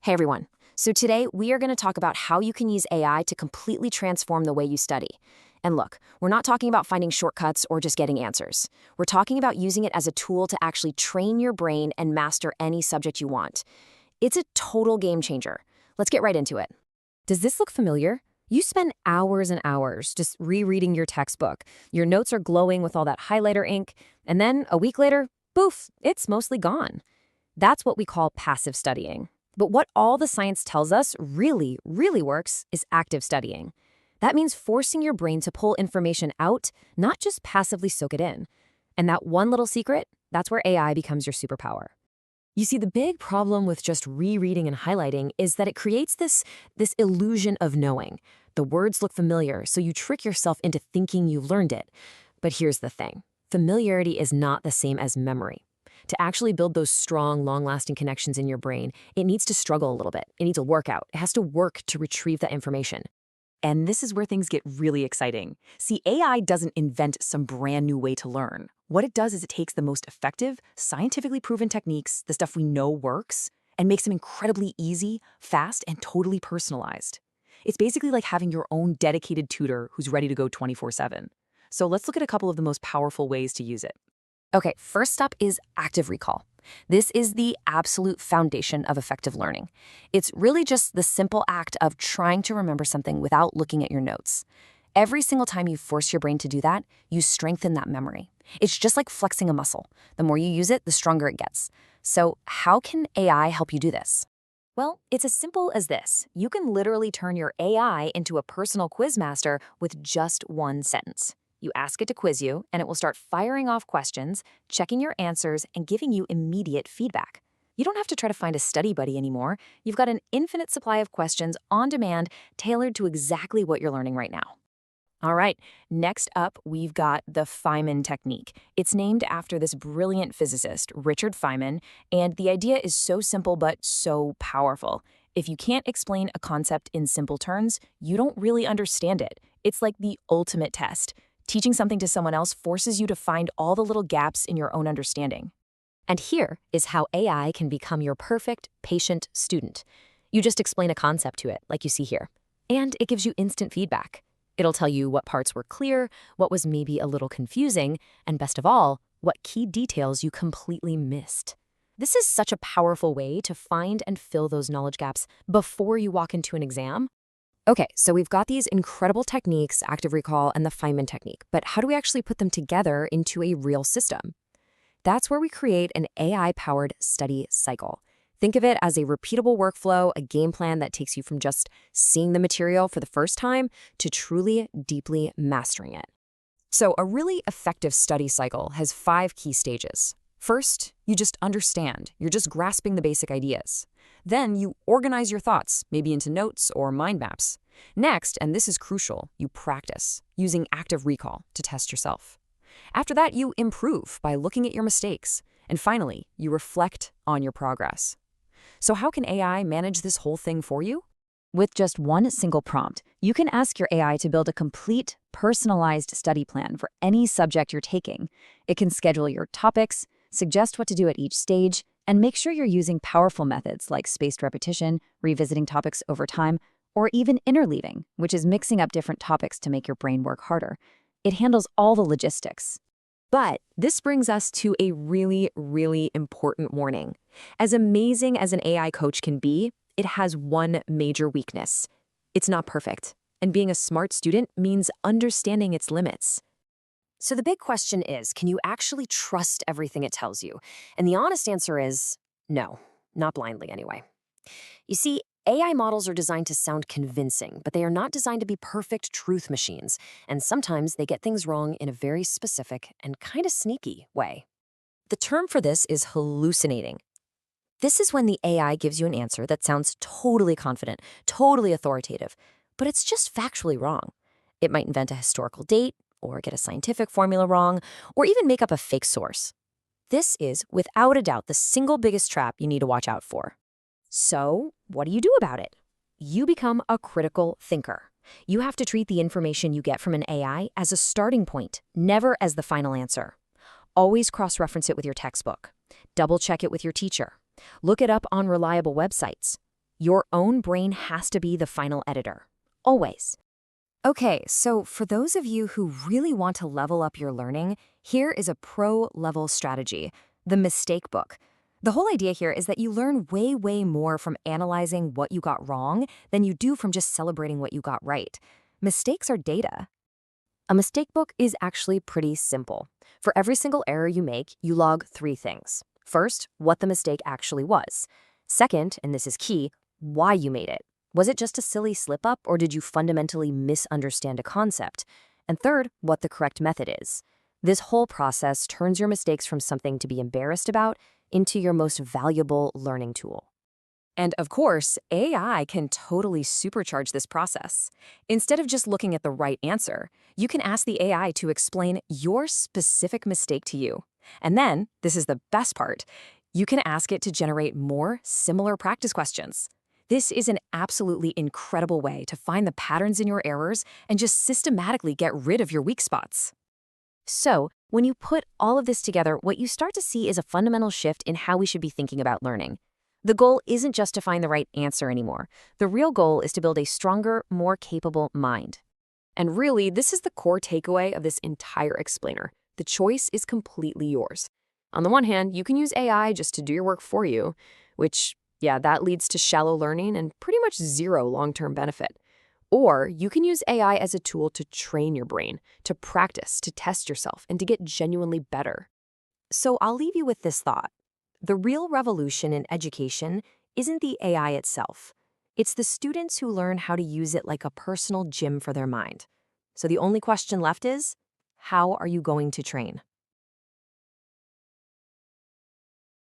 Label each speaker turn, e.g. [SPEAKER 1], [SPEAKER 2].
[SPEAKER 1] Hey everyone. So today we are going to talk about how you can use AI to completely transform the way you study. And look, we're not talking about finding shortcuts or just getting answers. We're talking about using it as a tool to actually train your brain and master any subject you want. It's a total game changer. Let's get right into it. Does this look familiar? You spend hours and hours just rereading your textbook. Your notes are glowing with all that highlighter ink, and then a week later, poof, it's mostly gone. That's what we call passive studying. But what all the science tells us really works is active studying. That means forcing your brain to pull information out, not just passively soak it in. And that one little secret, that's where AI becomes your superpower. You see, the big problem with just rereading and highlighting is that it creates this illusion of knowing. The words look familiar, so you trick yourself into thinking you've learned it. But here's the thing. Familiarity is not the same as memory. To actually build those strong, long-lasting connections in your brain, it needs to struggle a little bit. It needs to work out. It has to work to retrieve that information.
[SPEAKER 2] And this is where things get really exciting. See, AI doesn't invent some brand new way to learn. What it does is it takes the most effective, scientifically proven techniques, the stuff we know works, and makes them incredibly easy, fast, and totally personalized. It's basically like having your own dedicated tutor who's ready to go 24/7. So let's look at a couple of the most powerful ways to use it.
[SPEAKER 1] Okay, first up is active recall. This is the absolute foundation of effective learning. It's really just the simple act of trying to remember something without looking at your notes. Every single time you force your brain to do that, you strengthen that memory. It's just like flexing a muscle. The more you use it, the stronger it gets. So how can AI help you do this? Well, it's as simple as this. You can literally turn your AI into a personal quiz master with just one sentence. You ask it to quiz you, and it will start firing off questions, checking your answers, and giving you immediate feedback. You don't have to try to find a study buddy anymore. You've got an infinite supply of questions on demand, tailored to exactly what you're learning right now. All right, next up, we've got the Feynman technique. It's named after this brilliant physicist, Richard Feynman, and the idea is so simple but so powerful. If you can't explain a concept in simple terms, you don't really understand it. It's like the ultimate test. Teaching something to someone else forces you to find all the little gaps in your own understanding. And here is how AI can become your perfect, patient student. You just explain a concept to it, like you see here, and it gives you instant feedback. It'll tell you what parts were clear, what was maybe a little confusing, and best of all, what key details you completely missed. This is such a powerful way to find and fill those knowledge gaps before you walk into an exam. Okay, so we've got these incredible techniques, active recall and the Feynman technique, but how do we actually put them together into a real system? That's where we create an AI-powered study cycle. Think of it as a repeatable workflow, a game plan that takes you from just seeing the material for the first time to truly, deeply mastering it. So a really effective study cycle has 5 key stages. First, you just understand. You're just grasping the basic ideas. Then you organize your thoughts, maybe into notes or mind maps. Next, and this is crucial, you practice, using active recall to test yourself. After that, you improve by looking at your mistakes. And finally, you reflect on your progress. So how can AI manage this whole thing for you? With just one single prompt, you can ask your AI to build a complete, personalized study plan for any subject you're taking. It can schedule your topics, suggest what to do at each stage, and make sure you're using powerful methods like spaced repetition, revisiting topics over time, or even interleaving, which is mixing up different topics to make your brain work harder. It handles all the logistics. But this brings us to a really important warning. As amazing as an AI coach can be, it has one major weakness. It's not perfect, and being a smart student means understanding its limits. So the big question is, can you actually trust everything it tells you? And the honest answer is no, not blindly anyway. You see, AI models are designed to sound convincing, but they are not designed to be perfect truth machines, and sometimes they get things wrong in a very specific and kind of sneaky way. The term for this is hallucinating. This is when the AI gives you an answer that sounds totally confident, totally authoritative, but it's just factually wrong. It might invent a historical date, or get a scientific formula wrong, or even make up a fake source. This is, without a doubt, the single biggest trap you need to watch out for. So, what do you do about it? You become a critical thinker. You have to treat the information you get from an AI as a starting point, never as the final answer. Always cross-reference it with your textbook. Double-check it with your teacher. Look it up on reliable websites. Your own brain has to be the final editor. Always. Okay, so for those of you who really want to level up your learning, here is a pro-level strategy, the mistake book. The whole idea here is that you learn way more from analyzing what you got wrong than you do from just celebrating what you got right. Mistakes are data. A mistake book is actually pretty simple. For every single error you make, you log 3 things. First, what the mistake actually was. Second, and this is key, why you made it. Was it just a silly slip-up, or did you fundamentally misunderstand a concept? And third, what the correct method is. This whole process turns your mistakes from something to be embarrassed about into your most valuable learning tool. And of course, AI can totally supercharge this process. Instead of just looking at the right answer, you can ask the AI to explain your specific mistake to you. And then, this is the best part, you can ask it to generate more similar practice questions. This is an absolutely incredible way to find the patterns in your errors and just systematically get rid of your weak spots. So, when you put all of this together, what you start to see is a fundamental shift in how we should be thinking about learning. The goal isn't just to find the right answer anymore. The real goal is to build a stronger, more capable mind. And really, this is the core takeaway of this entire explainer. The choice is completely yours. On the one hand, you can use AI just to do your work for you, which, yeah, that leads to shallow learning and pretty much zero long-term benefit. Or you can use AI as a tool to train your brain, to practice, to test yourself, and to get genuinely better. So I'll leave you with this thought. The real revolution in education isn't the AI itself. It's the students who learn how to use it like a personal gym for their mind. So the only question left is, how are you going to train?